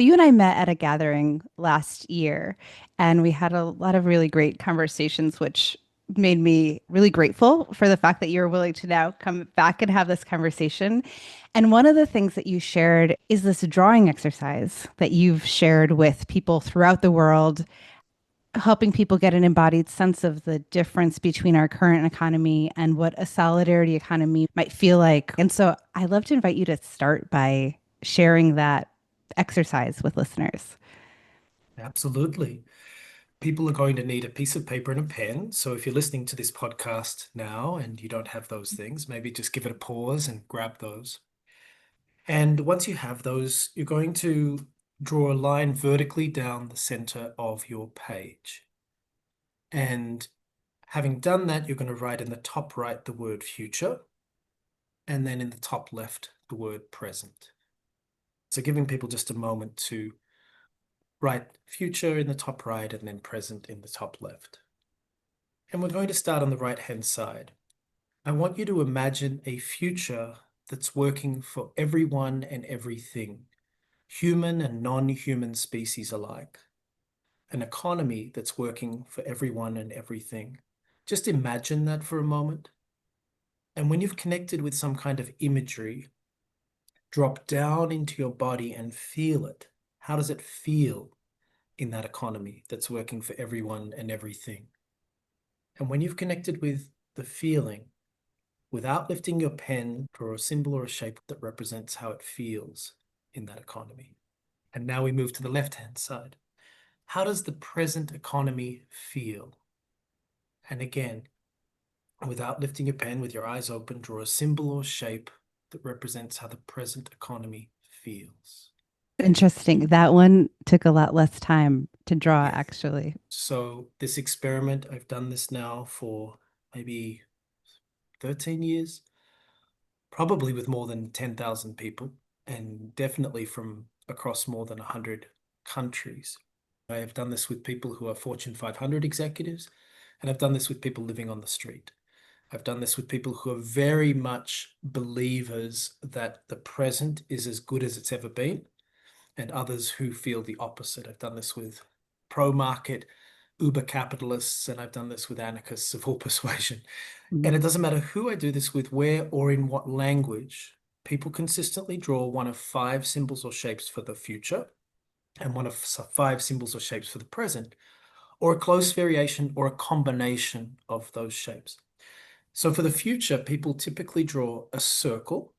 You and I met at a gathering last year, and we had a lot of really great conversations, which made me really grateful for the fact that you're willing to now come back and have this conversation. And one of the things that you shared is this drawing exercise that you've shared with people throughout the world, helping people get an embodied sense of the difference between our current economy and what a solidarity economy might feel like. And so I'd love to invite you to start by sharing that exercise with listeners. Absolutely. People are going to need a piece of paper and a pen. So if you're listening to this podcast now and you don't have those things, maybe just give it a pause and grab those. And once you have those, you're going to draw a line vertically down the center of your page. And having done that, you're going to write in the top right the word future, and then in the top left the word present. So giving people just a moment to write future in the top right and then present in the top left. And we're going to start on the right-hand side. I want you to imagine a future that's working for everyone and everything, human and non-human species alike. An economy that's working for everyone and everything. Just imagine that for a moment. And when you've connected with some kind of imagery, drop down into your body and feel it. How does it feel in that economy that's working for everyone and everything? And when you've connected with the feeling, without lifting your pen, draw a symbol or a shape that represents how it feels in that economy. And now we move to the left-hand side. How does the present economy feel? And again, without lifting your pen, with your eyes open, draw a symbol or shape that represents how the present economy feels. Interesting. That one took a lot less time to draw, Yes. actually. So this experiment, I've done this now for maybe 13 years, probably with more than 10,000 people, and definitely from across more than 100 countries. I have done this with people who are Fortune 500 executives, and I've done this with people living on the street. I've done this with people who are very much believers that the present is as good as it's ever been, and others who feel the opposite. I've done this with pro-market uber capitalists, and I've done this with anarchists of all persuasion. Mm. And it doesn't matter who I do this with, where or in what language, people consistently draw one of five symbols or shapes for the future and one of five symbols or shapes for the present, or a close variation or a combination of those shapes. So for the future, people typically draw a circle,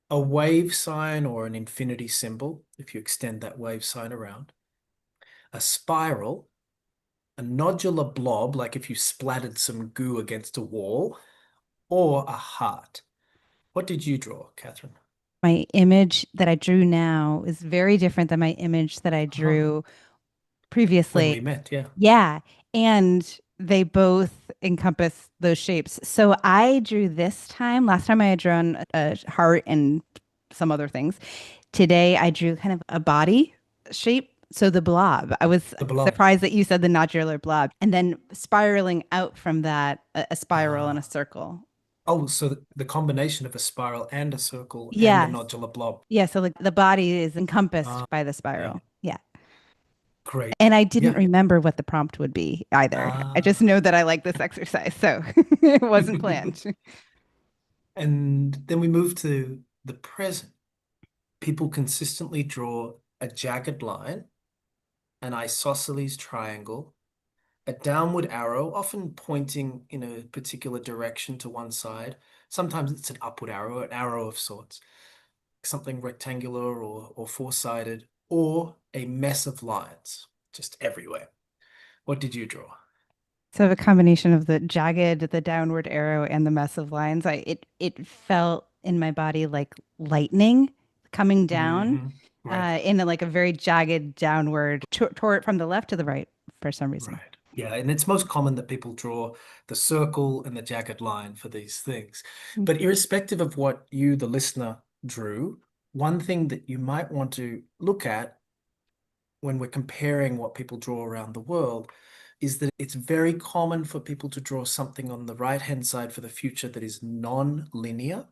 a wave sign or an infinity symbol, if you extend that wave sign around, a spiral, a nodular blob, like if you splattered some goo against a wall, or a heart. What did you draw, Catherine? My image that I drew now is very different than my image that I Huh. drew When previously. we met, yeah. Yeah. And they both encompass those shapes. So I drew this time. Last time I had drawn a heart and some other things. Today I drew kind of a body shape. So the blob. I was The blob. surprised that you said the nodular blob. And then spiraling out from that, a spiral and a Ah. circle. Oh, so the combination of a spiral and a circle and the Yes. nodular blob. Yeah. So like the body is encompassed Ah, by the okay. spiral. Yeah. Great. And I didn't Yeah. remember what the prompt would be either. I just Ah. know that I like this exercise. So it wasn't planned. And then we move to the present. People consistently draw a jagged line, an isosceles triangle, a downward arrow, often pointing in a particular direction to one side. Sometimes it's an upward arrow, an arrow of sorts, something rectangular or four-sided, or a mess of lines just everywhere. What did you draw? So a combination of the jagged, the downward arrow, and the mess of lines. It felt in my body like lightning coming down Right, in like a very jagged downward, tore it from the left to the right for some reason. right. Yeah, and it's most common that people draw the circle and the jagged line for these things. Mm. But irrespective of what you, the listener, drew, one thing that you might want to look at when we're comparing what people draw around the world is that it's very common for people to draw something on the right-hand side for the future that is non-linear,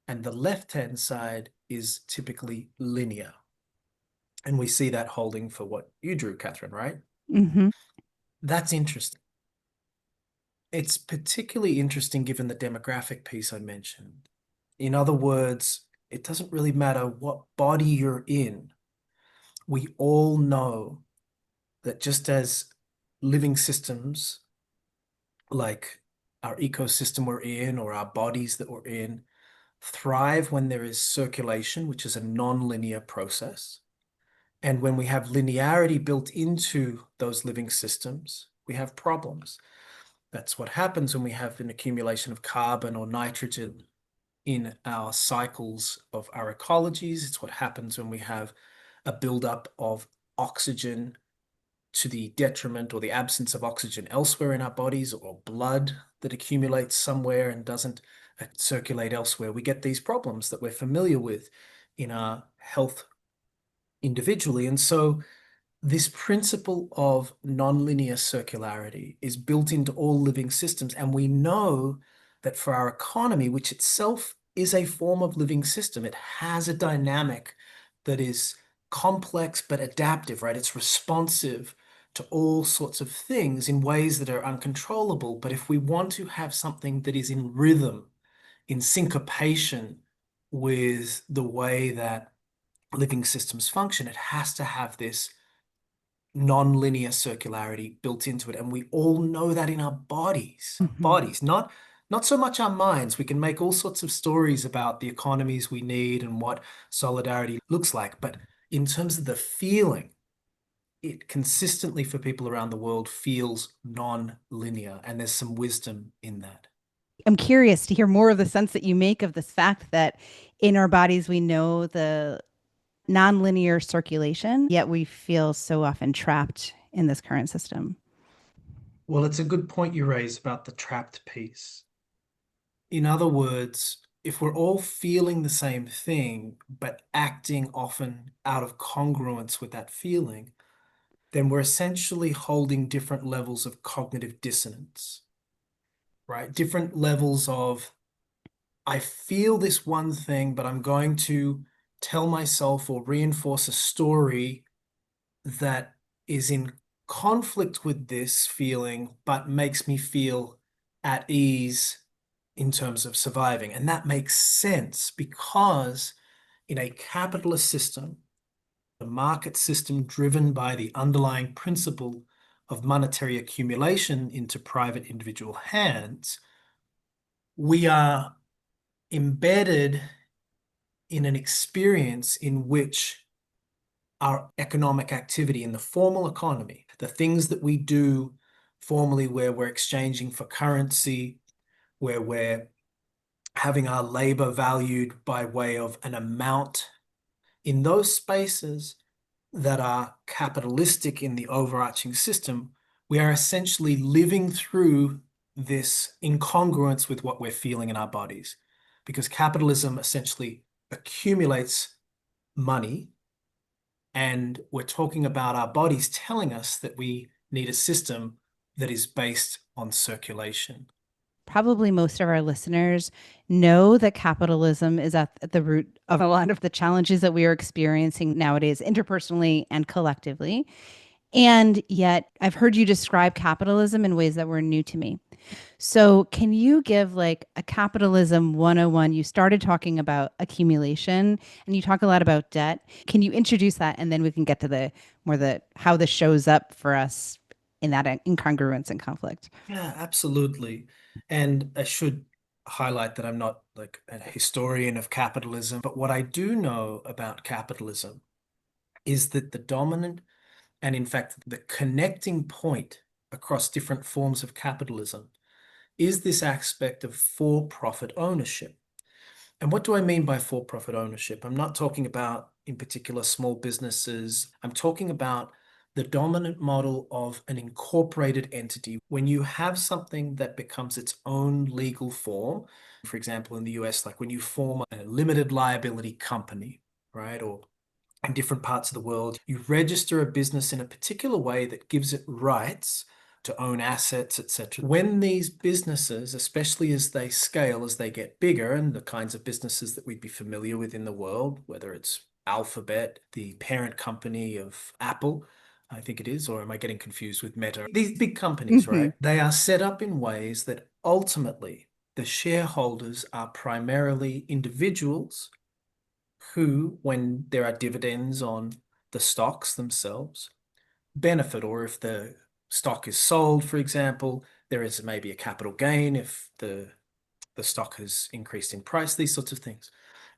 and the left-hand side is typically linear. And we see that holding for what you drew, Catherine, right? Hmm. That's interesting. It's particularly interesting given the demographic piece I mentioned. In other words, it doesn't really matter what body you're in. We all know that just as living systems like our ecosystem we're in or our bodies that we're in thrive when there is circulation, which is a non-linear process. And when we have linearity built into those living systems, we have problems. That's what happens when we have an accumulation of carbon or nitrogen in our cycles of our ecologies. It's what happens when we have a buildup of oxygen to the detriment or the absence of oxygen elsewhere in our bodies, or blood that accumulates somewhere and doesn't circulate elsewhere. We get these problems that we're familiar with in our health individually. And so this principle of nonlinear circularity is built into all living systems. And we know that for our economy, which itself is a form of living system, it has a dynamic that is complex but adaptive, right? It's responsive to all sorts of things in ways that are uncontrollable. But if we want to have something that is in rhythm, in syncopation with the way that living systems function, it has to have this non-linear circularity built into it. And we all know that in our Hmm. bodies, not so much our minds. We can make all sorts of stories about the economies we need and what solidarity looks like. But in terms of the feeling, it consistently for people around the world feels non-linear. And there's some wisdom in that. I'm curious to hear more of the sense that you make of this fact that in our bodies we know the nonlinear circulation, yet we feel so often trapped in this current system. Well, it's a good point you raise about the trapped piece. In other words, if we're all feeling the same thing, but acting often out of congruence with that feeling, then we're essentially holding different levels of cognitive dissonance, right? Different levels of, I feel this one thing, but I'm going to tell myself or reinforce a story that is in conflict with this feeling, but makes me feel at ease in terms of surviving. And that makes sense because in a capitalist system, a market system driven by the underlying principle of monetary accumulation into private individual hands, we are embedded in an experience in which our economic activity in the formal economy, the things that we do formally where we're exchanging for currency, where we're having our labor valued by way of an amount, in those spaces that are capitalistic in the overarching system, we are essentially living through this incongruence with what we're feeling in our bodies. Because capitalism essentially accumulates money, and we're talking about our bodies telling us that we need a system that is based on circulation. Probably most of our listeners know that capitalism is at the root of a lot of the challenges that we are experiencing nowadays, interpersonally and collectively. And yet, I've heard you describe capitalism in ways that were new to me. So, can you give like a capitalism 101? You started talking about accumulation and you talk a lot about debt. Can you introduce that and then we can get to the more the how this shows up for us in that incongruence and conflict? Yeah, absolutely. And I should highlight that I'm not like a historian of capitalism, but what I do know about capitalism is that the dominant and, in fact, the connecting point across different forms of capitalism is this aspect of for-profit ownership. And what do I mean by for-profit ownership? I'm not talking about, in particular, small businesses. I'm talking about the dominant model of an incorporated entity. When you have something that becomes its own legal form, for example, in the US, like when you form a limited liability company, right? Or in different parts of the world, you register a business in a particular way that gives it rights to own assets, etc. When these businesses, especially as they scale, as they get bigger, and the kinds of businesses that we'd be familiar with in the world, whether it's Alphabet, the parent company of Apple, I think it is, or am I getting confused with Meta? These big companies, Hmm. right? They are set up in ways that ultimately the shareholders are primarily individuals who, when there are dividends on the stocks themselves, benefit, or if the stock is sold, for example, there is maybe a capital gain if the stock has increased in price, these sorts of things.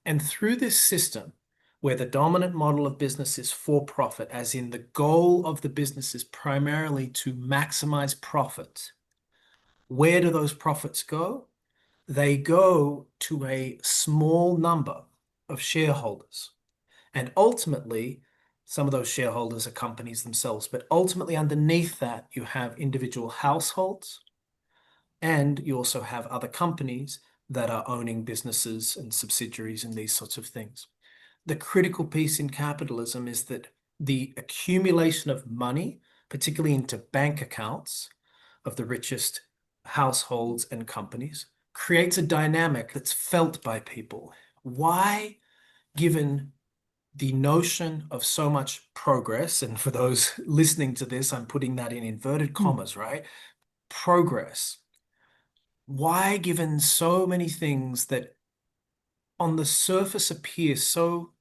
And through this system, where the dominant model of business is for profit, as in the goal of the business is primarily to maximize profit, where do those profits go? They go to a small number of shareholders. And ultimately, some of those shareholders are companies themselves, but ultimately underneath that, you have individual households and you also have other companies that are owning businesses and subsidiaries and these sorts of things. The critical piece in capitalism is that the accumulation of money, particularly into bank accounts of the richest households and companies, creates a dynamic that's felt by people. Why, given the notion of so much progress, and for those listening to this, I'm putting that in inverted commas, right? Progress. Why, given so many things that on the surface appear so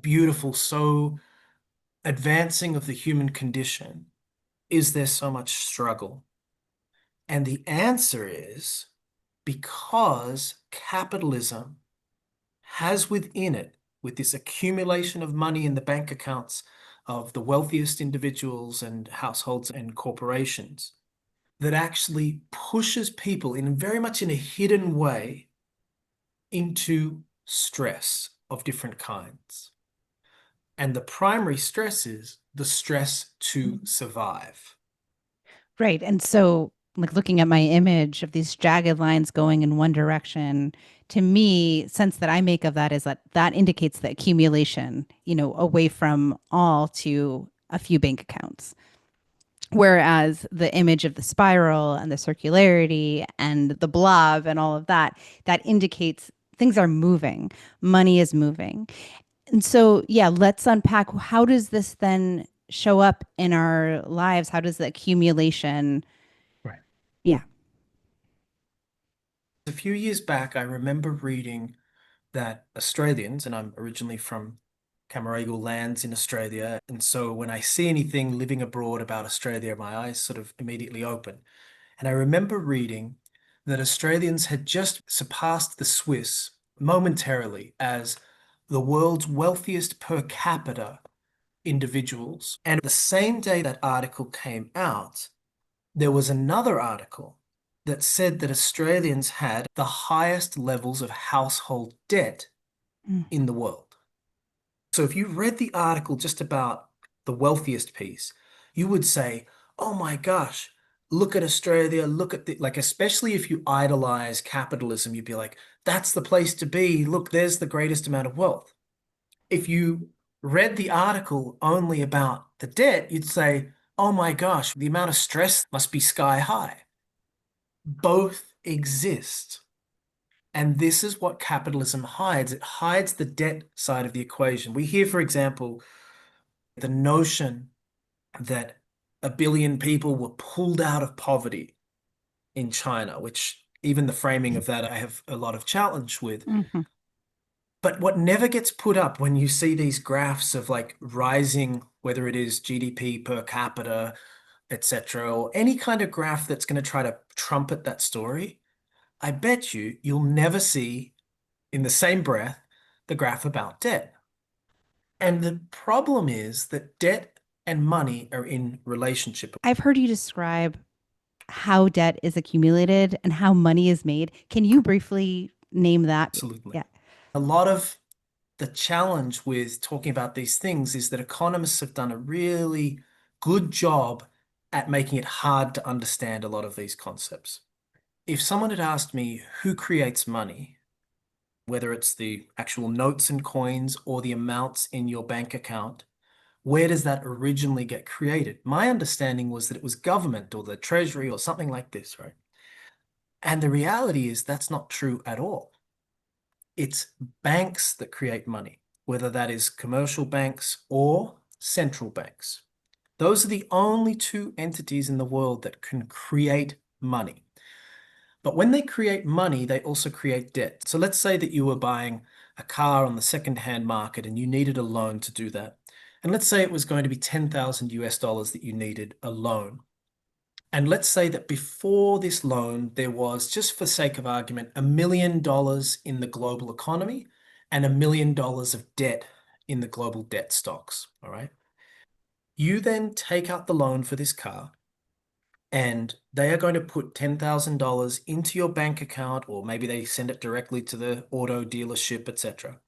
beautiful, so advancing of the human condition, is there so much struggle? And the answer is because capitalism has within it, with this accumulation of money in the bank accounts of the wealthiest individuals and households and corporations, that actually pushes people in very much in a hidden way into stress of different kinds. And the primary stress is the stress to survive. Right. And so, like looking at my image of these jagged lines going in one direction, to me, sense that I make of that is that that indicates the accumulation, away from all to a few bank accounts. Whereas the image of the spiral and the circularity and the blob and all of that, that indicates things are moving, money is moving. And so, yeah, let's unpack how does this then show up in our lives? How does the accumulation, Right. yeah. A few years back, I remember reading that Australians, and I'm originally from Camaragal lands in Australia, and so when I see anything living abroad about Australia, my eyes sort of immediately open. And I remember reading that Australians had just surpassed the Swiss momentarily as the world's wealthiest per capita individuals. And the same day that article came out, there was another article that said that Australians had the highest levels of household debt Mm. in the world. So if you read the article just about the wealthiest piece, you would say, oh my gosh, look at Australia, look at the, like, especially if you idolize capitalism, you'd be like, that's the place to be. Look, there's the greatest amount of wealth. If you read the article only about the debt, you'd say, oh my gosh, the amount of stress must be sky high. Both exist. And this is what capitalism hides. It hides the debt side of the equation. We hear, for example, the notion that 1 billion people were pulled out of poverty in China, which even the framing of that I have a lot of challenge with. Mhm. But what never gets put up when you see these graphs of like rising, whether it is GDP per capita, etc., or any kind of graph that's going to try to trumpet that story, I bet you'll never see in the same breath the graph about debt. And the problem is that debt and money are in relationship. I've heard you describe how debt is accumulated and how money is made. Can you briefly name that? Absolutely. Yeah. A lot of the challenge with talking about these things is that economists have done a really good job at making it hard to understand a lot of these concepts. If someone had asked me who creates money, whether it's the actual notes and coins or the amounts in your bank account, where does that originally get created? My understanding was that it was government or the treasury or something like this, right? And the reality is that's not true at all. It's banks that create money. whether that is commercial banks or central banks. Those are the only two entities in the world that can create money. But when they create money, they also create debt. So let's say that you were buying a car on the second-hand market and you needed a loan to do that. And let's say it was going to be 10,000 US dollars that you needed a loan. And let's say that before this loan, there was, just for sake of argument, $1 million in the global economy and $1 million of debt in the global debt stocks. All right. You then take out the loan for this car, and they are going to put $10,000 into your bank account, or maybe they send it directly to the auto dealership, etc.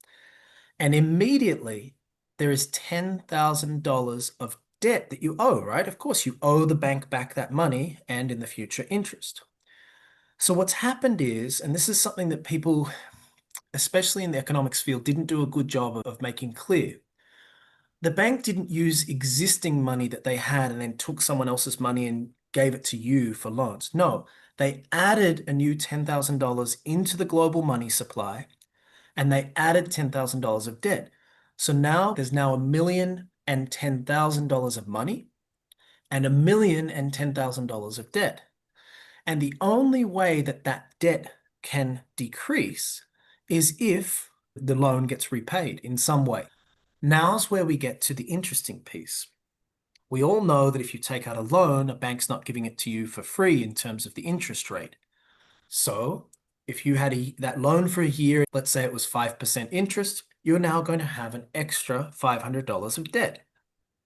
And immediately there is $10,000 of debt that you owe, right? Of course, you owe the bank back that money and in the future interest. So what's happened is, and this is something that people, especially in the economics field, didn't do a good job of making clear. The bank didn't use existing money that they had and then took someone else's money and gave it to you for loans. No, they added a new $10,000 into the global money supply, and they added $10,000 of debt. So now there's now $1,010,000 of money and $1,010,000 of debt. And the only way that that debt can decrease is if the loan gets repaid in some way. Now's where we get to the interesting piece. We all know that if you take out a loan, a bank's not giving it to you for free in terms of the interest rate. So if you had that loan for a year, let's say it was 5% interest, you're now going to have an extra $500 of debt.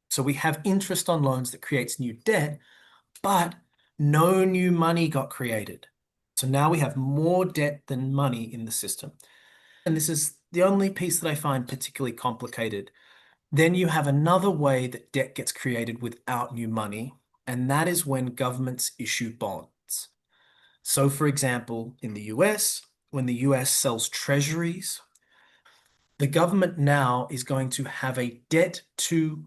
So we have interest on loans that creates new debt, but no new money got created. So now we have more debt than money in the system. And this is the only piece that I find particularly complicated. Then you have another way that debt gets created without new money, and that is when governments issue bonds. So, for example, in the US, when the US sells treasuries, the government now is going to have a debt to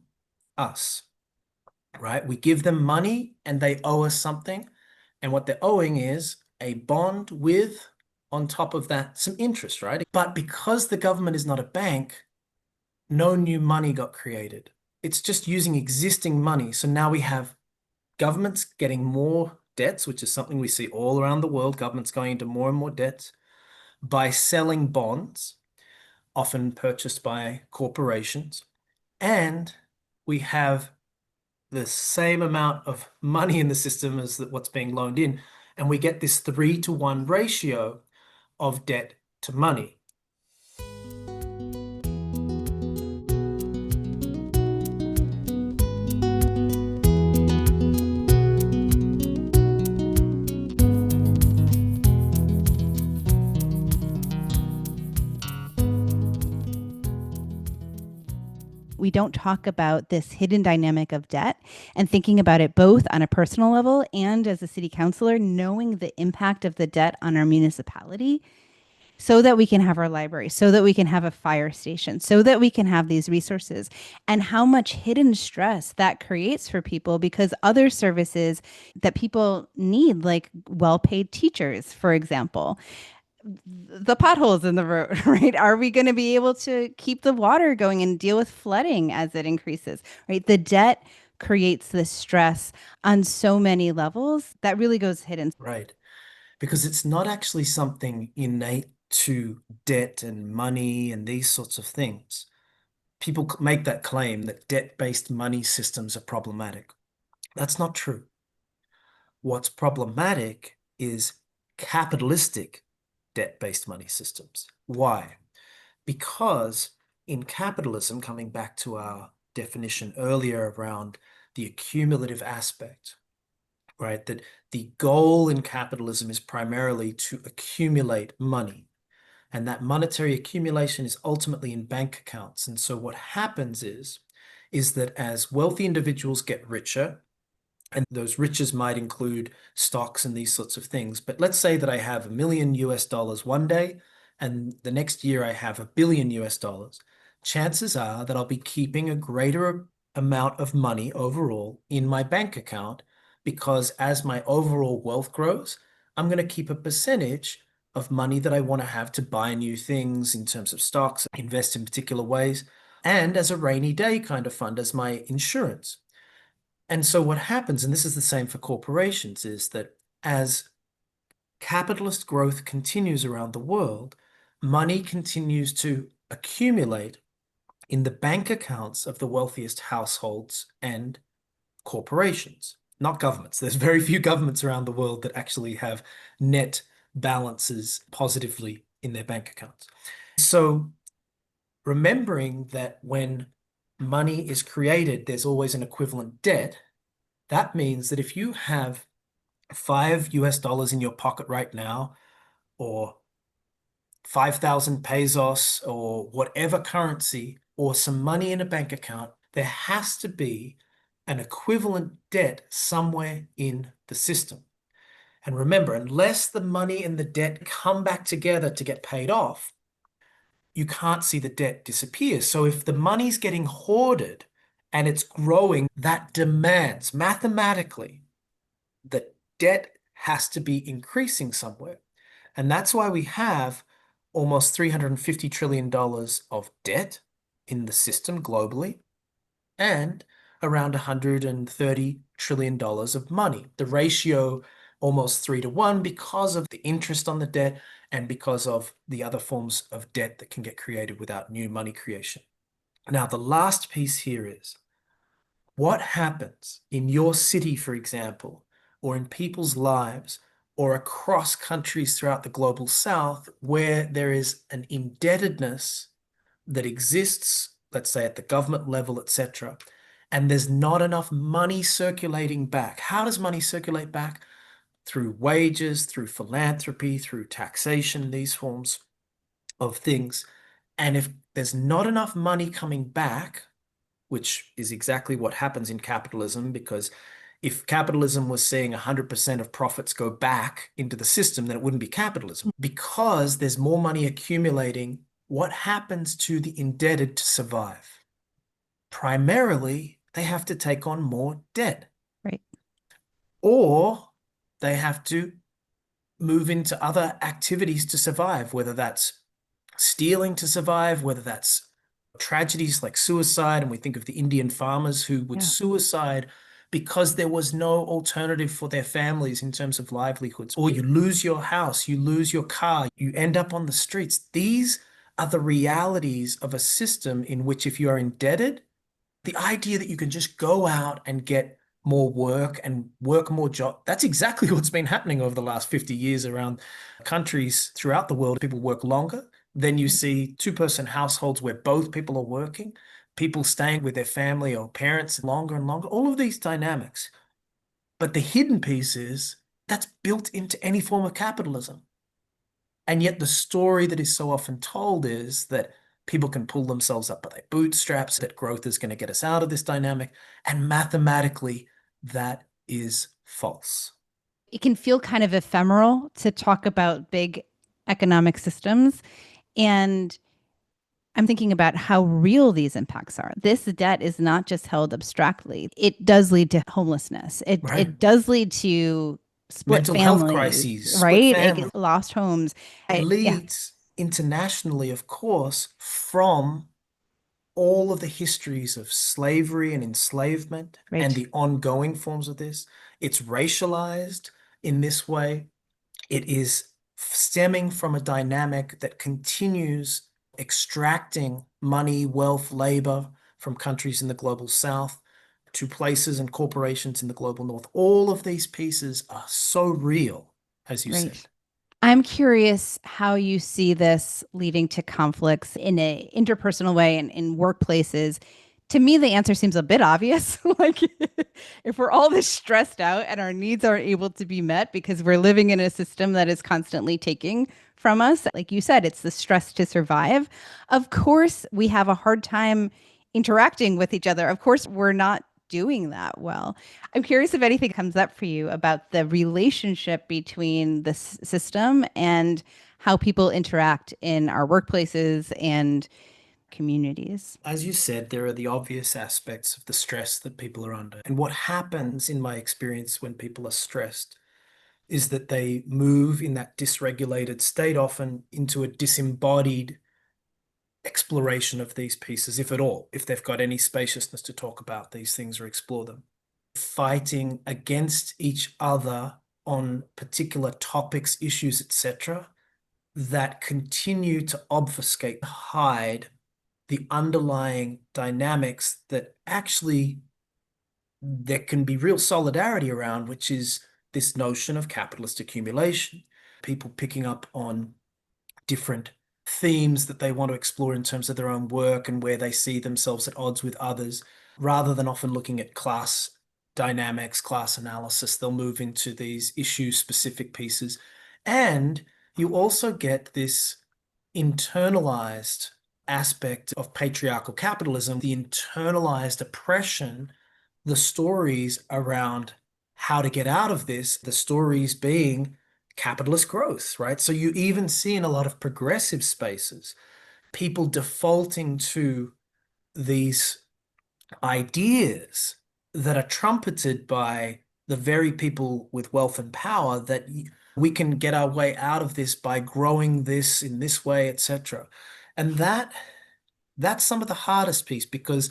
us, right? We give them money and they owe us something. And what they're owing is a bond with, on top of that, some interest, right? But because the government is not a bank, no new money got created. It's just using existing money. So now we have governments getting more debts, which is something we see all around the world, governments going into more and more debts by selling bonds, often purchased by corporations. And we have the same amount of money in the system as what's being loaned in. And we get this 3-to-1 ratio of debt to money. We don't talk about this hidden dynamic of debt and thinking about it both on a personal level and as a city councilor, knowing the impact of the debt on our municipality so that we can have our library, so that we can have a fire station, so that we can have these resources, and how much hidden stress that creates for people because other services that people need, like well-paid teachers, for example, the potholes in the road, right? Are we going to be able to keep the water going and deal with flooding as it increases, right? The debt creates this stress on so many levels that really goes hidden. Right. Because it's not actually something innate to debt and money and these sorts of things. People make that claim that debt-based money systems are problematic. That's not true. What's problematic is capitalistic debt-based money systems. Why? Because in capitalism, coming back to our definition earlier around the accumulative aspect, right? That the goal in capitalism is primarily to accumulate money. And that monetary accumulation is ultimately in bank accounts. And so what happens is that as wealthy individuals get richer, and those riches might include stocks and these sorts of things. But let's say that I have $1 million one day, and the next year I have $1 billion US. Chances are that I'll be keeping a greater amount of money overall in my bank account because as my overall wealth grows, I'm going to keep a percentage of money that I want to have to buy new things in terms of stocks, invest in particular ways, and as a rainy day kind of fund, as my insurance. And so what happens, and this is the same for corporations, is that as capitalist growth continues around the world, money continues to accumulate in the bank accounts of the wealthiest households and corporations, not governments. There's very few governments around the world that actually have net balances positively in their bank accounts. So remembering that when money is created, there's always an equivalent debt. That means that if you have $5 in your pocket right now, or 5,000 pesos, or whatever currency, or some money in a bank account, there has to be an equivalent debt somewhere in the system. And remember, unless the money and the debt come back together to get paid off, you can't see the debt disappear. So if the money's getting hoarded and it's growing, that demands mathematically that debt has to be increasing somewhere. And that's why we have almost $350 trillion of debt in the system globally and around $130 trillion of money. The ratio almost 3 to 1 because of the interest on the debt and because of the other forms of debt that can get created without new money creation. Now, the last piece here is what happens in your city, for example, or in people's lives, or across countries throughout the global south, where there is an indebtedness that exists, let's say at the government level, etc., and there's not enough money circulating back. How does money circulate back? Through wages, through philanthropy, through taxation, these forms of things. And if there's not enough money coming back, which is exactly what happens in capitalism, because if capitalism was seeing 100% of profits go back into the system, then it wouldn't be capitalism. Because there's more money accumulating, what happens to the indebted to survive? Primarily, they have to take on more debt, Right. or they have to move into other activities to survive, whether that's stealing to survive, whether that's tragedies like suicide. And we think of the Indian farmers who would Yeah. suicide because there was no alternative for their families in terms of livelihoods. Or you lose your house, you lose your car, you end up on the streets. These are the realities of a system in which, if you are indebted, the idea that you can just go out and get more work and work more jobs, that's exactly what's been happening over the last 50 years around countries throughout the world. People work longer. Then you see two-person households where both people are working, people staying with their family or parents longer and longer, all of these dynamics. But the hidden piece is that's built into any form of capitalism. And yet the story that is so often told is that people can pull themselves up by their bootstraps, that growth is going to get us out of this dynamic. And mathematically, that is false. It can feel kind of ephemeral to talk about big economic systems. And I'm thinking about how real these impacts are. This debt is not just held abstractly. It does lead to homelessness. It Right? it does lead to split Mental health families, crises, split right? family. Lost homes. It Yeah, leads internationally, of course, from all of the histories of slavery and enslavement and right, the ongoing forms of this. It's racialized in this way. It is stemming from a dynamic that continues extracting money, wealth, labor from countries in the global south to places and corporations in the global north. All of these pieces are so real, as you right. said. I'm curious how you see this leading to conflicts in a interpersonal way and in workplaces. To me, the answer seems a bit obvious. Like, if we're all this stressed out and our needs aren't able to be met because we're living in a system that is constantly taking from us, like you said, it's the stress to survive. Of course, we have a hard time interacting with each other. Of course, we're not doing that well. I'm curious if anything comes up for you about the relationship between the system and how people interact in our workplaces and communities. As you said, there are the obvious aspects of the stress that people are under. And what happens in my experience when people are stressed is that they move in that dysregulated state often into a disembodied exploration of these pieces, if at all, if they've got any spaciousness to talk about these things or explore them. Fighting against each other on particular topics, issues, etc., that continue to obfuscate, hide the underlying dynamics that actually there can be real solidarity around, which is this notion of capitalist accumulation. People picking up on different themes that they want to explore in terms of their own work and where they see themselves at odds with others, rather than often looking at class dynamics, class analysis. They'll move into these issue-specific pieces. And you also get this internalized aspect of patriarchal capitalism, the internalized oppression, the stories around how to get out of this, the stories being capitalist growth, right? So you even see in a lot of progressive spaces, people defaulting to these ideas that are trumpeted by the very people with wealth and power that we can get our way out of this by growing this in this way, etc. And that's some of the hardest piece, because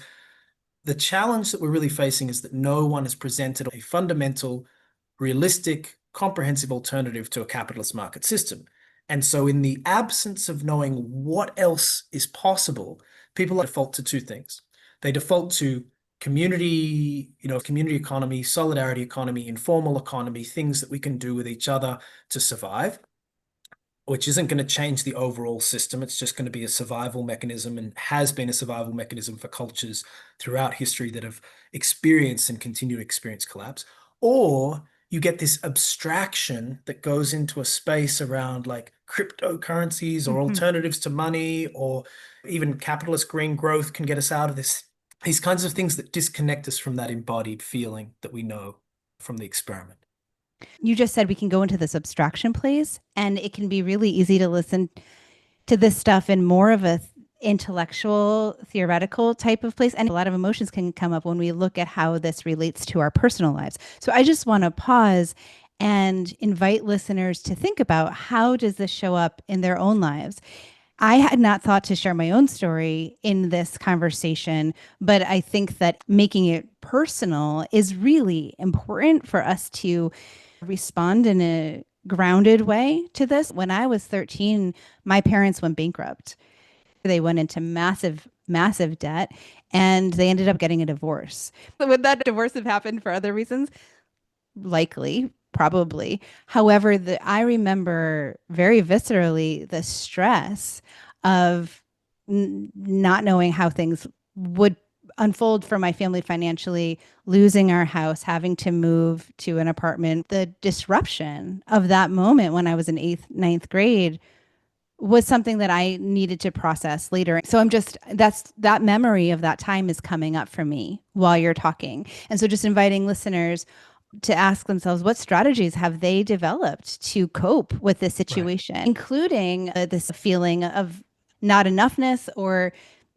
the challenge that we're really facing is that no one has presented a fundamental, realistic, comprehensive alternative to a capitalist market system. And so, in the absence of knowing what else is possible, people default to two things. They default to community, community economy, solidarity economy, informal economy, things that we can do with each other to survive, which isn't going to change the overall system. It's just going to be a survival mechanism, and has been a survival mechanism for cultures throughout history that have experienced and continue to experience collapse. Or you get this abstraction that goes into a space around like cryptocurrencies or Mhm. alternatives to money, or even capitalist green growth can get us out of this. These kinds of things that disconnect us from that embodied feeling that we know from the experiment. You just said we can go into this abstraction place, and it can be really easy to listen to this stuff in more of a intellectual, theoretical type of place. And a lot of emotions can come up when we look at how this relates to our personal lives. So I just want to pause and invite listeners to think about, how does this show up in their own lives? I had not thought to share my own story in this conversation, but I think that making it personal is really important for us to respond in a grounded way to this. When I was 13, my parents went bankrupt. They went into massive, massive debt, and they ended up getting a divorce. Would that divorce have happened for other reasons? Likely, probably. However, I remember very viscerally the stress of not knowing how things would unfold for my family financially, losing our house, having to move to an apartment. The disruption of that moment when I was in eighth, ninth grade was something that I needed to process later. So that memory of that time is coming up for me while you're talking. And so just inviting listeners to ask themselves, what strategies have they developed to cope with this Right, situation, including this feeling of not enoughness, or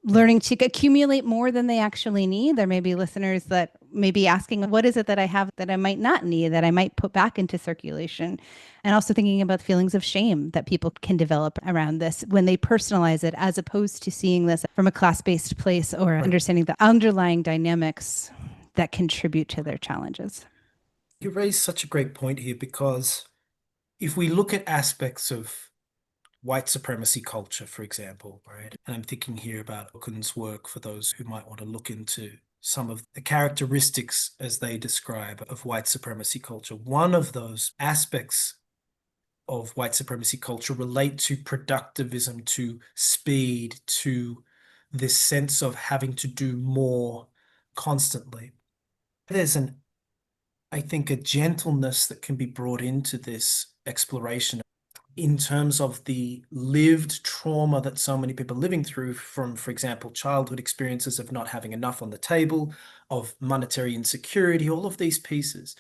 right. learning to accumulate more than they actually need. There may be listeners that may be asking, what is it that I have that I might not need, that I might put back into circulation? And also thinking about feelings of shame that people can develop around this when they personalize it, as opposed to seeing this from a class-based place, or Right. understanding the underlying dynamics that contribute to their challenges. You raise such a great point here, because if we look at aspects of white supremacy culture, for example, right? And I'm thinking here about Maclurcan's work for those who might want to look into some of the characteristics, as they describe, of white supremacy culture. One of those aspects of white supremacy culture relate to productivism, to speed, to this sense of having to do more constantly. There's I think, a gentleness that can be brought into this exploration in terms of the lived trauma that so many people are living through from, for example, childhood experiences of not having enough on the table, of monetary insecurity, all of these pieces.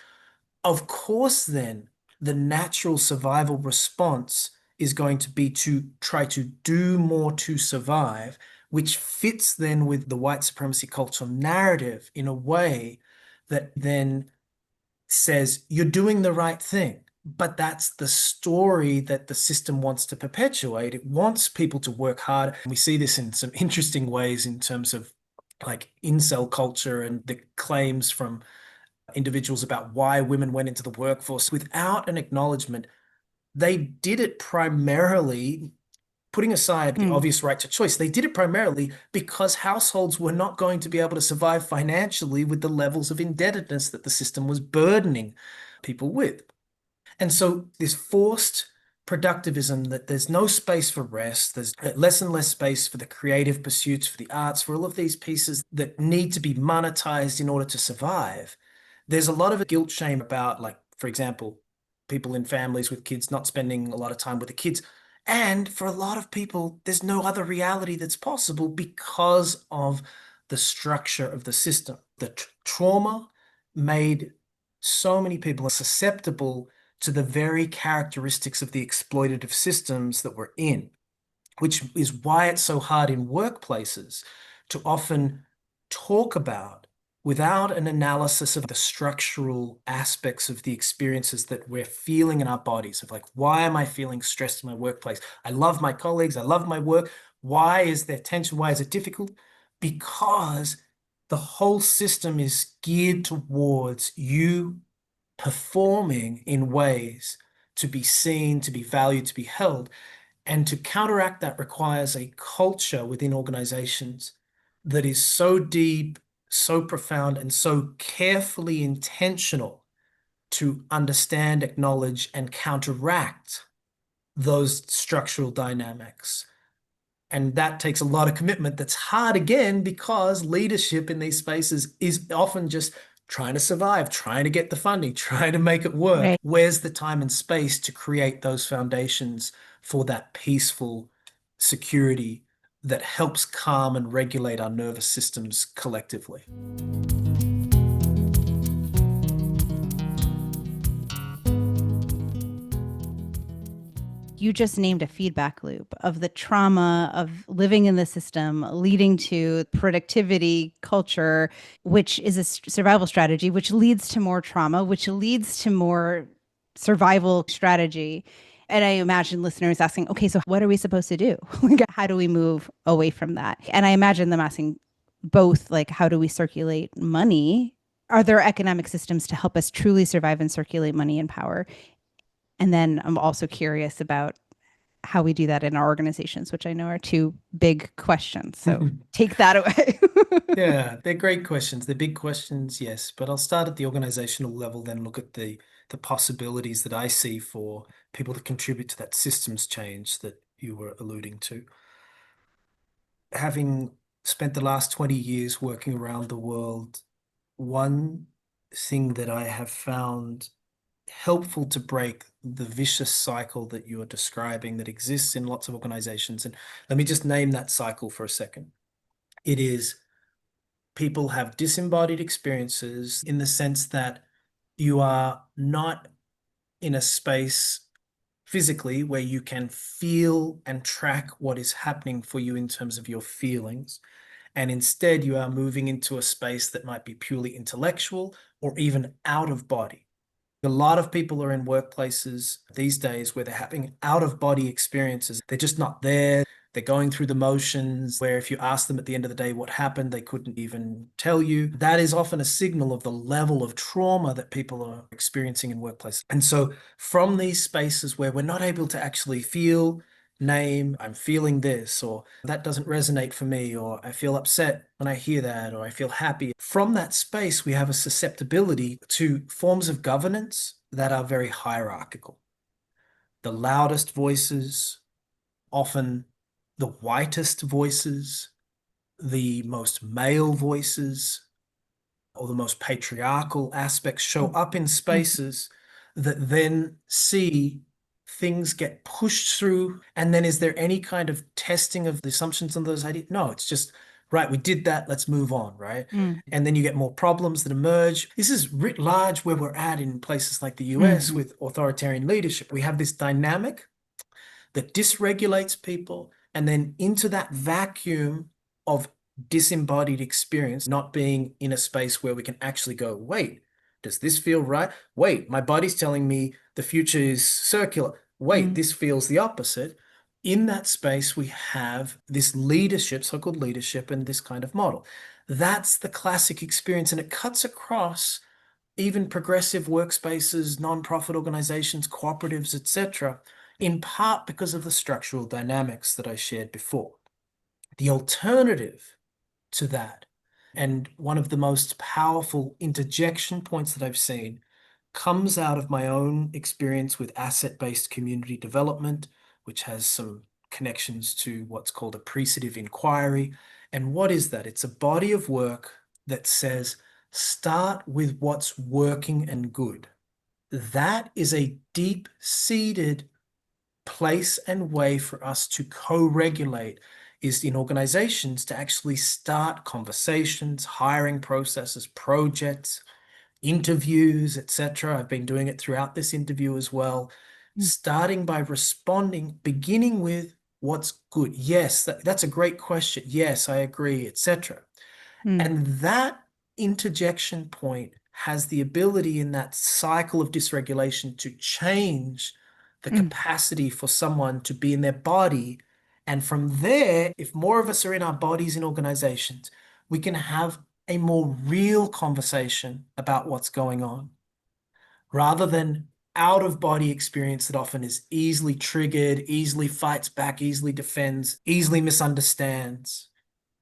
Of course, then, the natural survival response is going to be to try to do more to survive, which fits then with the white supremacy cultural narrative in a way that then says you're doing the right thing. But that's the story that the system wants to perpetuate. It wants people to work hard. And we see this in some interesting ways in terms of like incel culture and the claims from individuals about why women went into the workforce without an acknowledgement. They did it primarily, putting aside the Hmm. obvious right to choice, they did it primarily because households were not going to be able to survive financially with the levels of indebtedness that the system was burdening people with. And so this forced productivism that there's no space for rest, there's less and less space for the creative pursuits, for the arts, for all of these pieces that need to be monetized in order to survive. There's a lot of guilt shame about, like, for example, people in families with kids not spending a lot of time with the kids. And for a lot of people, there's no other reality that's possible because of the structure of the system. The trauma made so many people susceptible to the very characteristics of the exploitative systems that we're in, which is why it's so hard in workplaces to often talk about without an analysis of the structural aspects of the experiences that we're feeling in our bodies of like, why am I feeling stressed in my workplace? I love my colleagues, I love my work. Why is there tension? Why is it difficult? Because the whole system is geared towards you performing in ways to be seen, to be valued, to be held. And to counteract that requires a culture within organizations that is so deep, so profound, and so carefully intentional to understand, acknowledge, and counteract those structural dynamics. And that takes a lot of commitment. That's hard again because leadership in these spaces is often just trying to survive, trying to get the funding, trying to make it work. Right. Where's the time and space to create those foundations for that peaceful security that helps calm and regulate our nervous systems collectively? You just named a feedback loop of the trauma of living in the system leading to productivity culture, which is a survival strategy, which leads to more trauma, which leads to more survival strategy. And I imagine listeners asking, okay, so what are we supposed to do? Like, how do we move away from that? And I imagine them asking both, like, how do we circulate money? Are there economic systems to help us truly survive and circulate money and power? And then I'm also curious about how we do that in our organizations, which I know are two big questions. So take that away. Yeah, they're great questions. They're big questions, yes. But I'll start at the organizational level, then look at the possibilities that I see for people to contribute to that systems change that you were alluding to. Having spent the last 20 years working around the world, one thing that I have found helpful to break the vicious cycle that you are describing that exists in lots of organizations, and let me just name that cycle for a second. It is people have disembodied experiences in the sense that you are not in a space physically where you can feel and track what is happening for you in terms of your feelings. And instead, you are moving into a space that might be purely intellectual or even out of body. A lot of people are in workplaces these days where they're having out of body experiences. They're just not there. They're going through the motions, where if you ask them at the end of the day what happened, they couldn't even tell you. That is often a signal of the level of trauma that people are experiencing in workplace. And so, from these spaces where we're not able to actually feel, name, I'm feeling this, or that doesn't resonate for me, or I feel upset when I hear that, or I feel happy. From that space, we have a susceptibility to forms of governance that are very hierarchical. The loudest voices, often the whitest voices, the most male voices, or the most patriarchal aspects show up in spaces that then see things get pushed through. And then is there any kind of testing of the assumptions on those ideas? No, it's just, right, we did that, let's move on, right? Mm. And then you get more problems that emerge. This is writ large where we're at in places like the US Mm-hmm. with authoritarian leadership. We have this dynamic that dysregulates people, and then into that vacuum of disembodied experience, not being in a space where we can actually go, wait, Does this feel right? Wait, my body's telling me the future is circular. Wait, Mm, this feels the opposite. In that space, we have this leadership, so-called leadership, and this kind of model. That's the classic experience, and it cuts across even progressive workspaces, non-profit organizations, cooperatives, etc., in part because of the structural dynamics that I shared before. The alternative to that, and one of the most powerful interjection points that I've seen, comes out of my own experience with asset-based community development, which has some connections to what's called appreciative inquiry. And what is that? It's a body of work that says, start with what's working and good. That is a deep-seated place and way for us to co-regulate is in organizations to actually start conversations, hiring processes, projects, interviews, etc. I've been doing it throughout this interview as well, mm, starting by responding, beginning with what's good. Yes, that's a great question. Yes, I agree, etc. mm, And that interjection point has the ability in that cycle of dysregulation to change the mm. capacity for someone to be in their body. And from there, if more of us are in our bodies in organizations, we can have a more real conversation about what's going on rather than out of body experience that often is easily triggered, easily fights back, easily defends, easily misunderstands.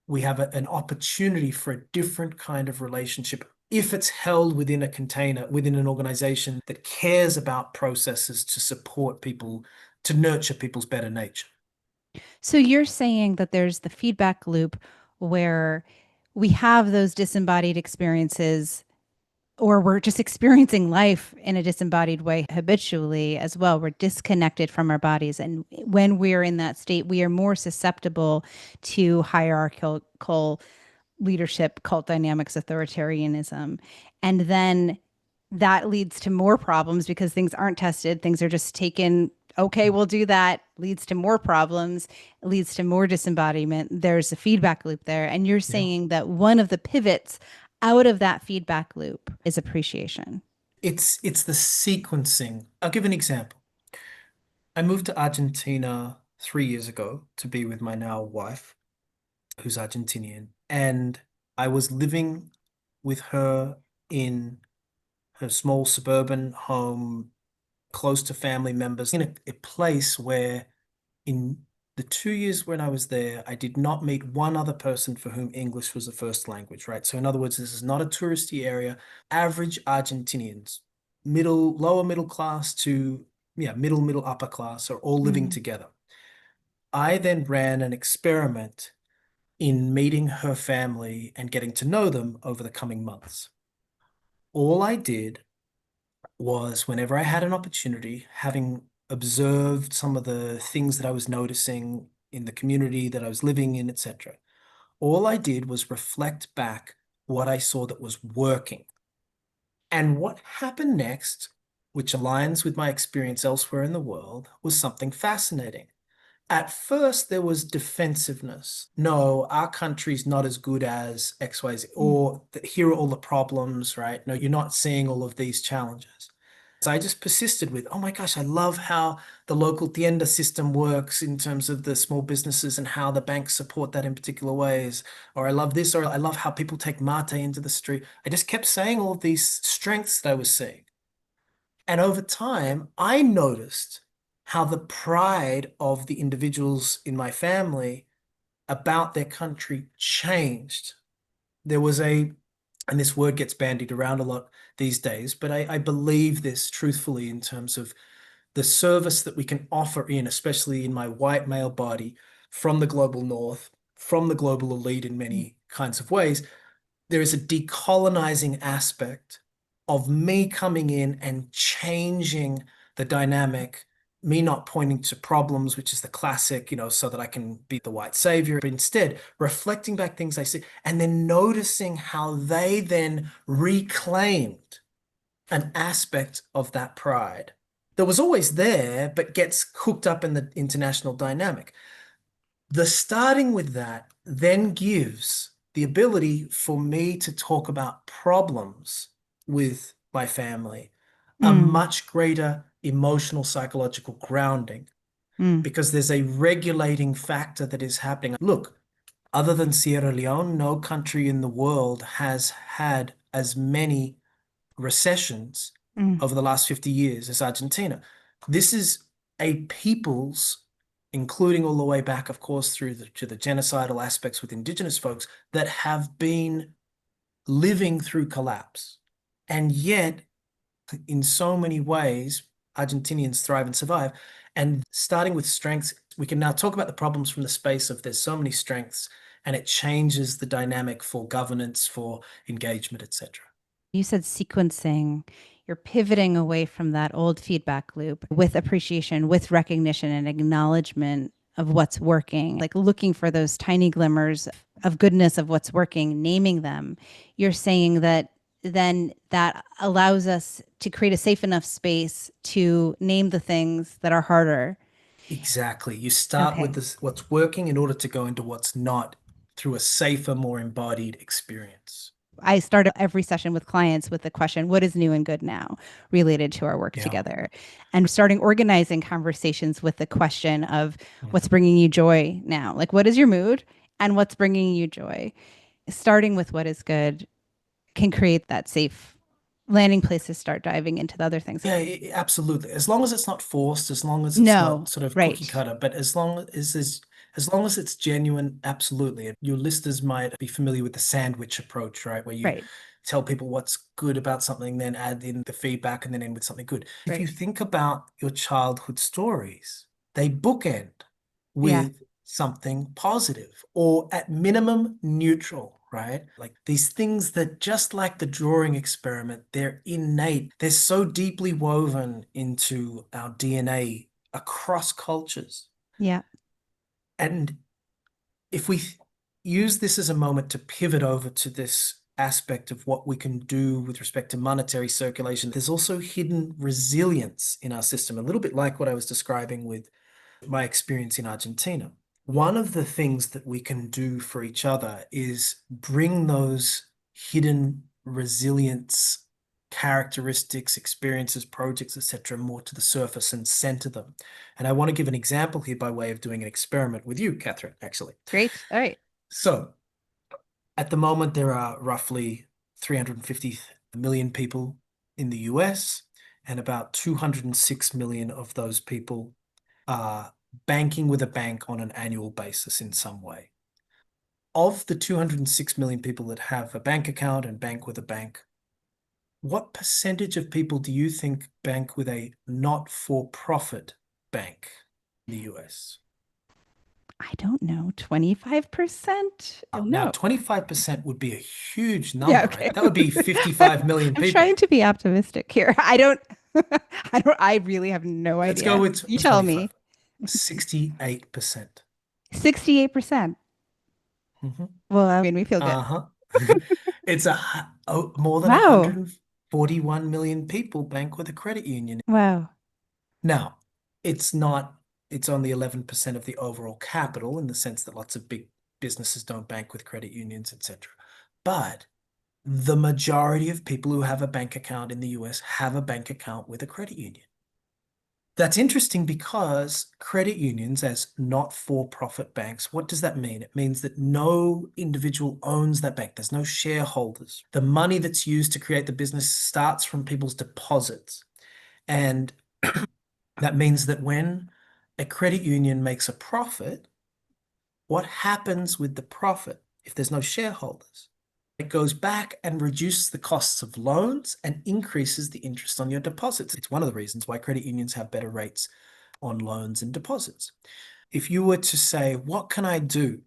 We have an opportunity for a different kind of relationship if it's held within a container, within an organization that cares about processes to support people, to nurture people's better nature. So you're saying that there's the feedback loop where we have those disembodied experiences, or we're just experiencing life in a disembodied way habitually as well. We're disconnected from our bodies. And when we're in that state, we are more susceptible to hierarchical leadership, cult dynamics, authoritarianism. And then that leads to more problems because things aren't tested. Things are just taken. Okay, we'll do that. Leads to more problems, leads to more disembodiment. There's a feedback loop there. And you're Yeah. saying that one of the pivots out of that feedback loop is appreciation. It's the sequencing. I'll give an example. I moved to Argentina 3 years ago to be with my now wife, who's Argentinian, and I was living with her in her small suburban home, close to family members, in a place where in the 2 years when I was there, I did not meet one other person for whom English was a first language, right? So in other words, this is not a touristy area. Average Argentinians, lower middle class to, yeah, middle upper class are all living Mm. together. I then ran an experiment in meeting her family and getting to know them over the coming months. All I did was whenever I had an opportunity, having observed some of the things that I was noticing in the community that I was living in, etc., all I did was reflect back what I saw that was working. And what happened next, which aligns with my experience elsewhere in the world, was something fascinating. At first, there was defensiveness. No, our country's not as good as XYZ, Mm. or here are all the problems, right? No, you're not seeing all of these challenges. So I just persisted with, oh my gosh, I love how the local tienda system works in terms of the small businesses and how the banks support that in particular ways. Or I love this, or I love how people take mate into the street. I just kept saying all of these strengths that I was seeing. And over time, I noticed how the pride of the individuals in my family about their country changed. There was and this word gets bandied around a lot these days, but I believe this truthfully in terms of the service that we can offer in, especially in my white male body, from the global north, from the global elite in many kinds of ways. There is a decolonizing aspect of me coming in and changing the dynamic, me not pointing to problems, which is the classic, so that I can be the white savior, but instead reflecting back things I see and then noticing how they then reclaimed an aspect of that pride that was always there, but gets hooked up in the international dynamic. The starting with that then gives the ability for me to talk about problems with by family, a Mm, much greater emotional psychological grounding mm, because there's a regulating factor that is happening. Look, other than Sierra Leone, no country in the world has had as many recessions mm. over the last 50 years as Argentina. This is a people's, including all the way back, of course, through to the genocidal aspects with indigenous folks that have been living through collapse. And yet, in so many ways, Argentinians thrive and survive. And starting with strengths, we can now talk about the problems from the space of there's so many strengths, and it changes the dynamic for governance, for engagement, etc. You said sequencing. You're pivoting away from that old feedback loop with appreciation, with recognition and acknowledgement of what's working, like looking for those tiny glimmers of goodness of what's working, naming them. You're saying that then that allows us to create a safe enough space to name the things that are harder. Exactly. You start with Okay. this, what's working in order to go into what's not through a safer, more embodied experience. I start every session with clients with the question, what is new and good now related to our work Yeah. together? And starting organizing conversations with the question of what's Mhm. bringing you joy now? Like, what is your mood and what's bringing you joy? Starting with what is good can create that safe landing place to start diving into the other things. Yeah, absolutely. As long as it's not forced, as long as it's not No, sort of cookie right, cutter, but as long as it's genuine, absolutely. Your listeners might be familiar with the sandwich approach, right? Where you right, tell people what's good about something, then add in the feedback and then end with something good. If you right. think about your childhood stories, they bookend Yeah, with something positive or at minimum neutral, right? Like these things that just like the drawing experiment, they're innate. They're so deeply woven into our DNA across cultures. yeah. And if we use this as a moment to pivot over to this aspect of what we can do with respect to monetary circulation, there's also hidden resilience in our system, a little bit like what I was describing with my experience in Argentina. One of the things that we can do for each other is bring those hidden resilience characteristics, experiences, projects, etc., more to the surface and center them. And I want to give an example here by way of doing an experiment with you, Catherine, actually. Great. All right. So at the moment, there are roughly 350 million people in the US, and about 206 million of those people are banking with a bank on an annual basis in some way. Of the 206 million people that have a bank account and bank with a bank, what percentage of people do you think bank with a not-for-profit bank in the US? I don't know. 25%? I don't Now, know. 25% would be a huge Yeah, number, right? okay. That would be 55 million I'm trying people. to be optimistic here. I don't, I really have no Let's go idea. with You tell 25. me. 68%. 68%. Mhm. Well, I mean, we feel good. Uh-huh. It's more than Wow. 141 million people bank with a credit union. Wow. Now, it's not, it's only 11% of the overall capital in the sense that lots of big businesses don't bank with credit unions, etc. But the majority of people who have a bank account in the US have a bank account with a credit union. That's interesting because credit unions, as not-for-profit banks, what does that mean? It means that no individual owns that bank. There's no shareholders. The money that's used to create the business starts from people's deposits. And that means that when a credit union makes a profit, what happens with the profit if there's no shareholders? It goes back and reduces the costs of loans and increases the interest on your deposits. It's one of the reasons why credit unions have better rates on loans and deposits. If you were to say, what can I do?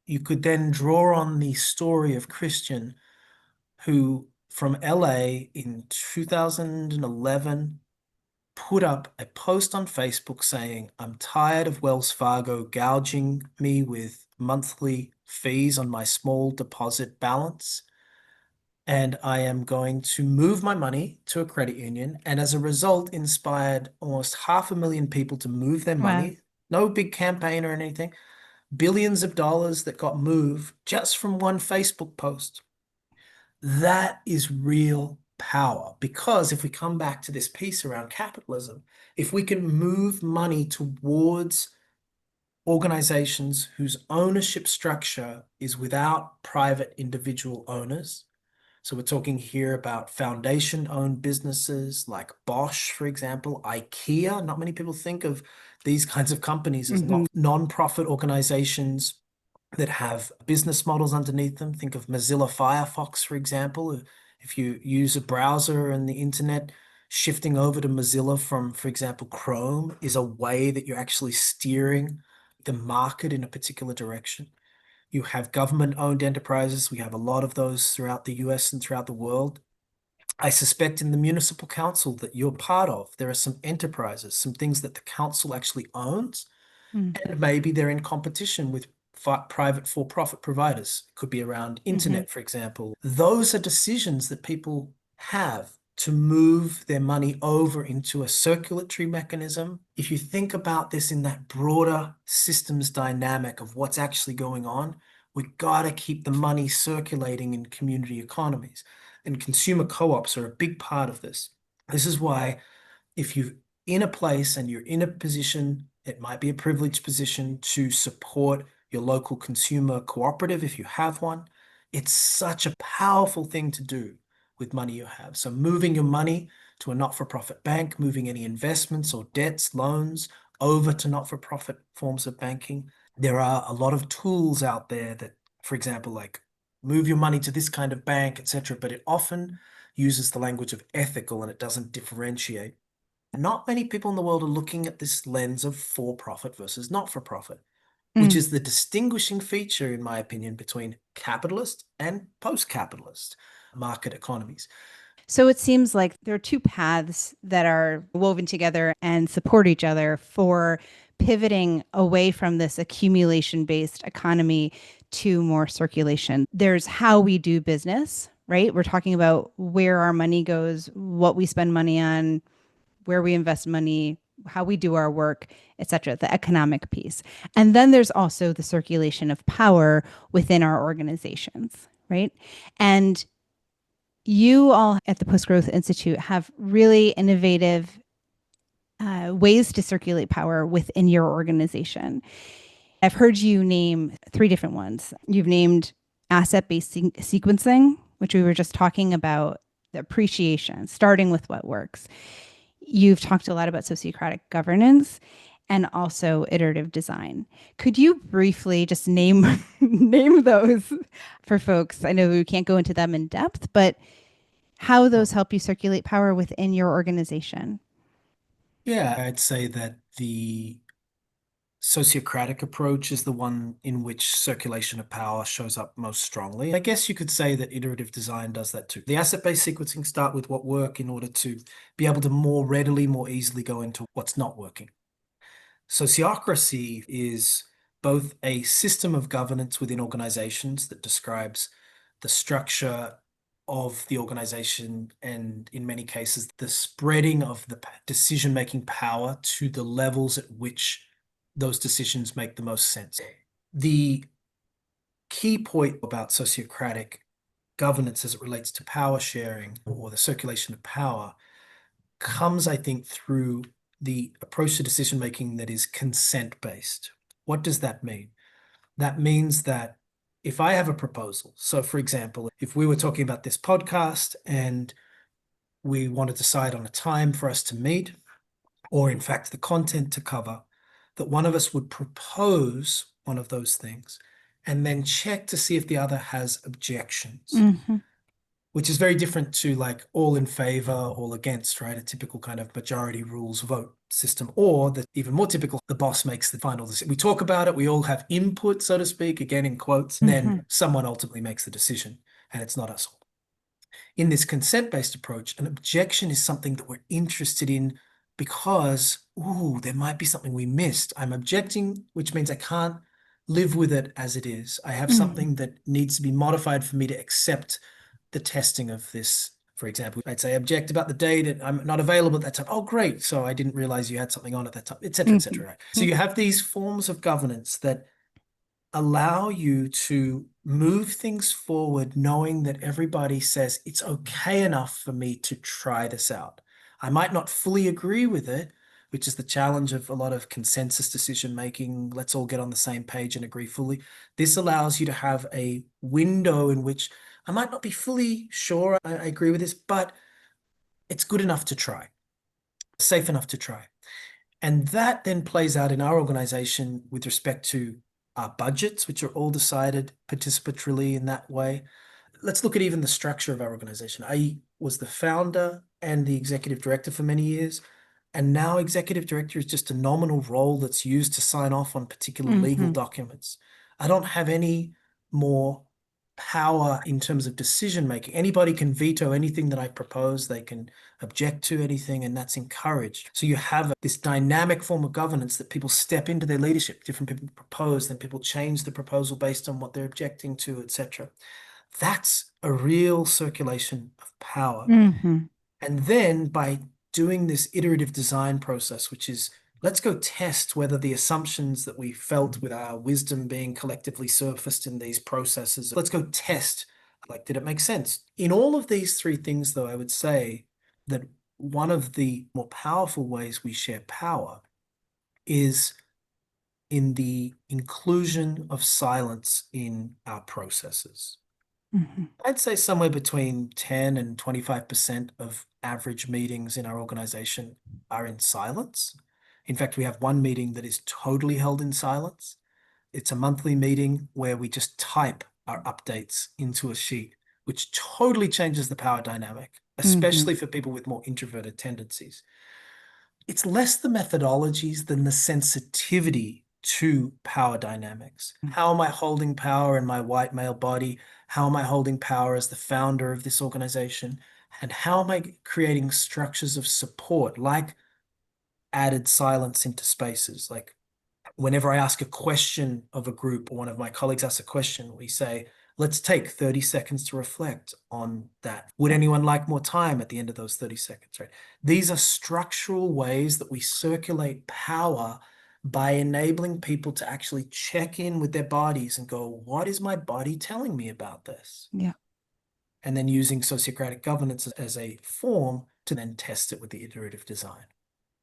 You could then draw on the story of Christian, who from LA in 2011 put up a post on Facebook saying, I'm tired of Wells Fargo gouging me with monthly fees on my small deposit balance. And I am going to move my money to a credit union. And as a result, inspired almost 500,000 people to move their Wow. money. No big campaign or anything. Billions of dollars that got moved just from one Facebook post. That is real power. Because if we come back to this piece around capitalism, if we can move money towards organizations whose ownership structure is without private individual owners. So we're talking here about foundation-owned businesses like Bosch, for example, IKEA. Not many people think of these kinds of companies as Hmm. not non-profit organizations that have business models underneath them. Think of Mozilla Firefox, for example. If you use a browser and the internet, shifting over to Mozilla from, for example, Chrome is a way that you're actually steering the market in a particular direction. You have government-owned enterprises. We have a lot of those throughout the US and throughout the world. I suspect in the municipal council that you're part of, there are some enterprises, some things that the council actually owns, and maybe they're in competition with private for-profit providers. It could be around Hmm. internet, for example. Those are decisions that people have to move their money over into a circulatory mechanism. If you think about this in that broader systems dynamic of what's actually going on, we got to keep the money circulating in community economies. And consumer co-ops are a big part of this. This is why if you're in a place and you're in a position, it might be a privileged position to support your local consumer cooperative if you have one. It's such a powerful thing to do with money you have. So moving your money to a not-for-profit bank, moving any investments or debts, loans over to not-for-profit forms of banking. There are a lot of tools out there that, for example, like move your money to this kind of bank, etc., but it often uses the language of ethical and it doesn't differentiate. Not many people in the world are looking at this lens of for-profit versus not-for-profit, which Mm. is the distinguishing feature, in my opinion, between capitalist and post-capitalist market economies. So it seems like there are two paths that are woven together and support each other for pivoting away from this accumulation based economy to more circulation. There's how we do business, right? We're talking about where our money goes, what we spend money on, where we invest money, how we do our work, etc., the economic piece. And then there's also the circulation of power within our organizations, right? And you all at the Post Growth Institute have really innovative ways to circulate power within your organization. I've heard you name three different ones. You've named asset based sequencing, which we were just talking about, the appreciation, starting with what works. You've talked a lot about sociocratic governance and also iterative design. Could you briefly just name name those for folks? I know we can't go into them in depth, but how those help you circulate power within your organization. Yeah, I'd say that the sociocratic approach is the one in which circulation of power shows up most strongly. I guess you could say that iterative design does that too. The asset-based sequencing start with what work in order to be able to more readily, more easily go into what's not working. Sociocracy is both a system of governance within organizations that describes the structure of the organization and, in many cases, the spreading of the decision-making power to the levels at which those decisions make the most sense. The key point about sociocratic governance as it relates to power sharing or the circulation of power comes, I think, through the approach to decision making that is consent based. What does that mean? That means that if I have a proposal, so for example, if we were talking about this podcast and we want to decide on a time for us to meet, or in fact, the content to cover, that one of us would propose one of those things and then check to see if the other has objections, Mm-hmm. which is very different to like all in favor, all against, right? A typical kind of majority rules vote system, or the even more typical, the boss makes the final decision. We talk about it, we all have input, so to speak, again in quotes, Mm-hmm. then someone ultimately makes the decision, and it's not us all. In this consent-based approach, an objection is something that we're interested in because, ooh, there might be something we missed. I'm objecting, which means I can't live with it as it is. I have Mm-hmm. something that needs to be modified for me to accept the testing of this. For example, I'd say object about the day that I'm not available at that time. Oh, great. So I didn't realize you had something on at that time, et cetera, et Mm-hmm. cetera. Right? So you have these forms of governance that allow you to move things forward, knowing that everybody says it's okay enough for me to try this out. I might not fully agree with it, which is the challenge of a lot of consensus decision making. Let's all get on the same page and agree fully. This allows you to have a window in which I might not be fully sure I agree with this, but it's good enough to try, safe enough to try. And that then plays out in our organization with respect to our budgets, which are all decided participatorily in that way. Let's look at even the structure of our organization. I was the founder and the executive director for many years. And now executive director is just a nominal role that's used to sign off on particular legal Hmm. documents. I don't have any more power in terms of decision making. Anybody can veto anything that I propose. They can object to anything, and that's encouraged. So you have this dynamic form of governance that people step into their leadership. Different people propose, then people change the proposal based on what they're objecting to, etc. That's a real circulation of power. Hmm. And then by doing this iterative design process, which is let's go test whether the assumptions that we felt with our wisdom being collectively surfaced in these processes, let's go test, like, did it make sense? In all of these three things, though, I would say that one of the more powerful ways we share power is in the inclusion of silence in our processes. Hmm. I'd say somewhere between 10 and 25% of average meetings in our organization are in silence. In fact, we have one meeting that is totally held in silence. It's a monthly meeting where we just type our updates into a sheet, which totally changes the power dynamic, Hmm. especially for people with more introverted tendencies. It's less the methodologies than the sensitivity to power dynamics. How am I holding power in my white male body? How am I holding power as the founder of this organization? And how am I creating structures of support, like added silence into spaces? Like whenever I ask a question of a group or one of my colleagues asks a question, we say, let's take 30 seconds to reflect on that. Would anyone like more time at the end of those 30 seconds, right? These are structural ways that we circulate power by enabling people to actually check in with their bodies and go, what is my body telling me about this? Yeah. And then using sociocratic governance as a form to then test it with the iterative design.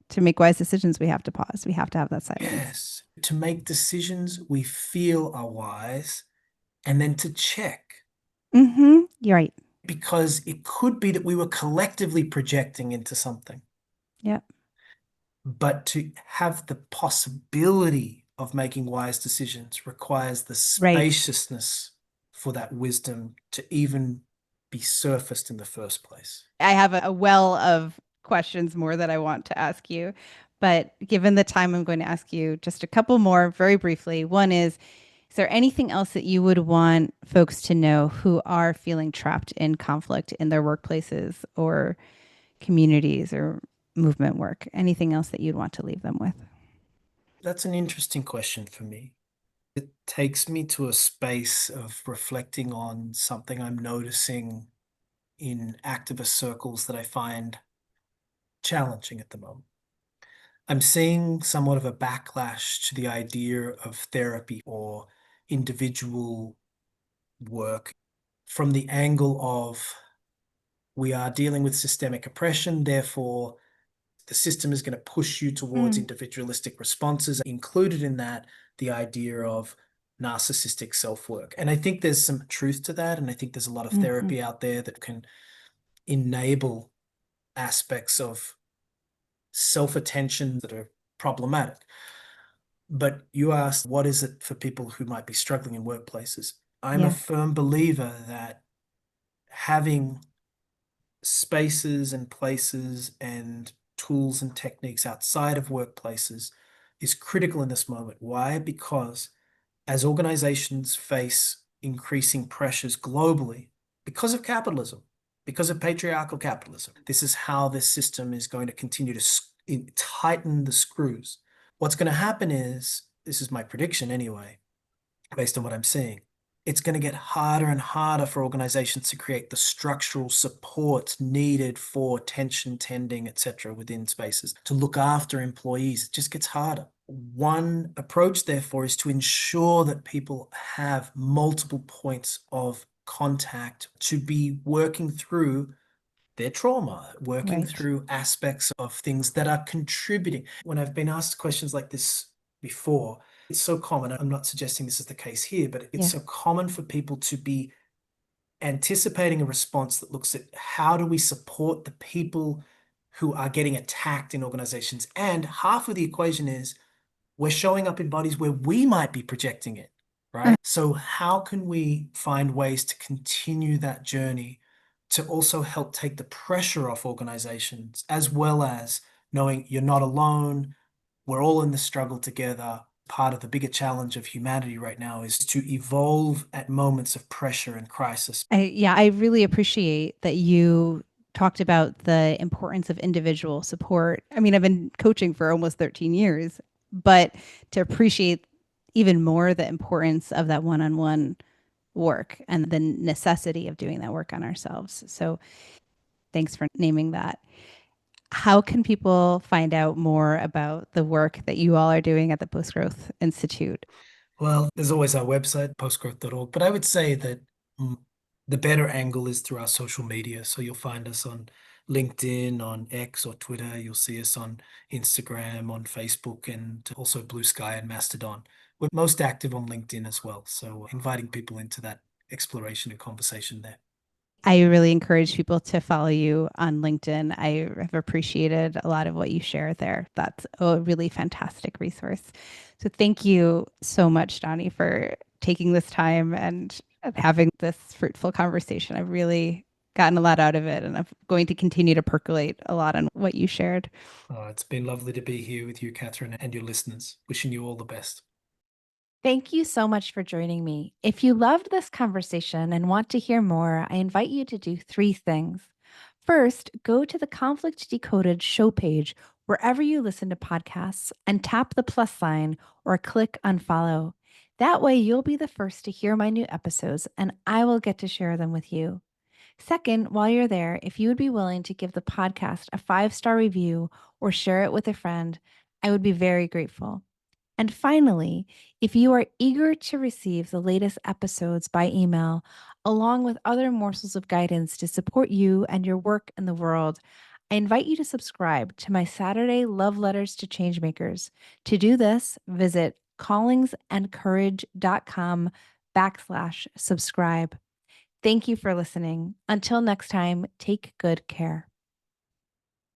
To make wise decisions, we have to pause. We have to have that silence. Yes, to make decisions we feel are wise, and then to check, You're right. because it could be that we were collectively projecting into something, Yeah. but to have the possibility of making wise decisions requires the Right. spaciousness for that wisdom to even be surfaced in the first place. I have a well of questions more that I want to ask you. But given the time, I'm going to ask you just a couple more very briefly. One is there anything else that you would want folks to know who are feeling trapped in conflict in their workplaces or communities or movement work? Anything else that you'd want to leave them with? That's an interesting question for me. It takes me to a space of reflecting on something I'm noticing in activist circles that I find challenging at the moment. I'm seeing somewhat of a backlash to the idea of therapy or individual work from the angle of we are dealing with systemic oppression, therefore the system is going to push you towards Mm. individualistic responses, included in that the idea of narcissistic self-work. And I think there's some truth to that, and I think there's a lot of Hmm. therapy out there that can enable aspects of self-attention that are problematic. But you asked, what is it for people who might be struggling in workplaces? I'm a Yeah. firm believer that having spaces and places and tools and techniques outside of workplaces is critical in this moment. Why? Because as organizations face increasing pressures globally because of capitalism, because of patriarchal capitalism, this is how this system is going to continue to tighten the screws. What's going to happen is, this is my prediction anyway, based on what I'm seeing, it's going to get harder and harder for organizations to create the structural support needed for tension tending, etc., within spaces to look after employees. It just gets harder. One approach, therefore, is to ensure that people have multiple points of contact to be working through their trauma, working Right. through aspects of things that are contributing. When I've been asked questions like this before, it's so common. I'm not suggesting this is the case here, but it's Yeah. so common for people to be anticipating a response that looks at how do we support the people who are getting attacked in organizations. And half of the equation is we're showing up in bodies where we might be projecting it, Uh, right? So, how can we find ways to continue that journey to also help take the pressure off organizations, as well as knowing you're not alone, we're all in the struggle together. Part of the bigger challenge of humanity right now is to evolve at moments of pressure and crisis. I really appreciate that you talked about the importance of individual support. I mean, I've been coaching for almost 13 years, but to appreciate even more the importance of that one-on-one work and the necessity of doing that work on ourselves. So, thanks for naming that. How can people find out more about the work that you all are doing at the Post Growth Institute? Well, there's always our website, postgrowth.org, but I would say that mm, the better angle is through our social media. So you'll find us on LinkedIn, on X or Twitter. You'll see us on Instagram, on Facebook, and also Blue Sky and Mastodon. We're most active on LinkedIn as well. So inviting people into that exploration and conversation there. I really encourage people to follow you on LinkedIn. I have appreciated a lot of what you share there. That's a really fantastic resource. So thank you so much, Donnie, for taking this time and having this fruitful conversation. I've really gotten a lot out of it, and I'm going to continue to percolate a lot on what you shared. It's been lovely to be here with you, Catherine, and your listeners. Wishing you all the best. Thank you so much for joining me. If you loved this conversation and want to hear more, I invite you to do three things. First, go to the Conflict Decoded show page wherever you listen to podcasts and tap the plus sign or click on follow. That way, you'll be the first to hear my new episodes and I will get to share them with you. Second, while you're there, if you would be willing to give the podcast a 5-star review or share it with a friend, I would be very grateful. And finally, if you are eager to receive the latest episodes by email, along with other morsels of guidance to support you and your work in the world, I invite you to subscribe to my Saturday Love Letters to Changemakers. To do this, visit callingsandcourage.com/subscribe. Thank you for listening. Until next time, take good care.